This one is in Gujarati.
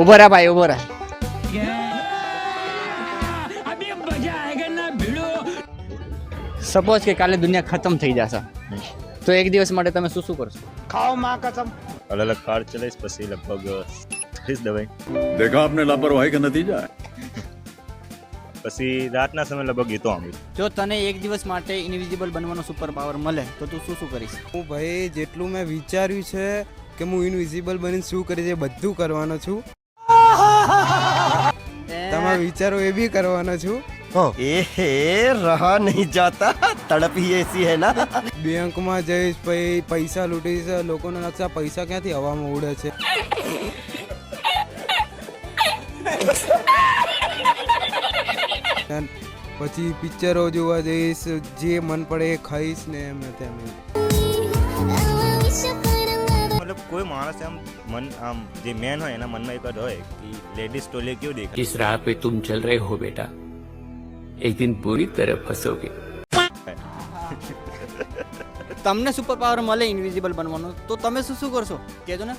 ઉભો રહે ભાઈ, ઉભો રહે. સપોઝ કે કાલે દુનિયા ખતમ થઈ જશે, તો એક દિવસ માટે તમે શું શું કરશો? ખાઓ માં કસમ. અલગ અલગ કાર ચલાવીશ, પછી લગભગ કરીશ દવાઈ, देखा आपने लापरवाही का नतीजा है. પછી રાતના સમય લગભગ ગીતો સાંભળીશ. જો તને એક દિવસ માટે ઇનવિઝિબલ બનવાનો સુપર પાવર મળે તો તું શું શું કરીશ? હું ભાઈ જેટલું મેં વિચાર્યું છે કે હું ઇનવિઝિબલ બનીને શું કરીશ એ બધું કરવાનો છું. તમે વિચારો એ બી કરવાનો છું. रहा नहीं जाता, तड़प ही ऐसी है ना. બેંકમાં જઈશ, પછી પૈસા લૂંટીશ. લોકોને નકશા પૈસા ક્યાંથી હવામાં ઉડે છે. પછી પિક્ચરો જોવા જઈશ, જે મન પડે એ ખાઈશ ને એમ તેમ. મતલબ કોઈ માણસ આમ મન આમ જે મેન હોય એના મનમાં એક જ હોય કે લેડીઝ ટોલે કેવું દેખાય. जिस राह पे तुम चल रहे हो बेटा, एक दिन पूरी तरह फंसोगे. તમને સુપર પાવર મળે ઇનવિઝિબલ બનવાનો, તો તમે શું શું કરશો કહેજો ને.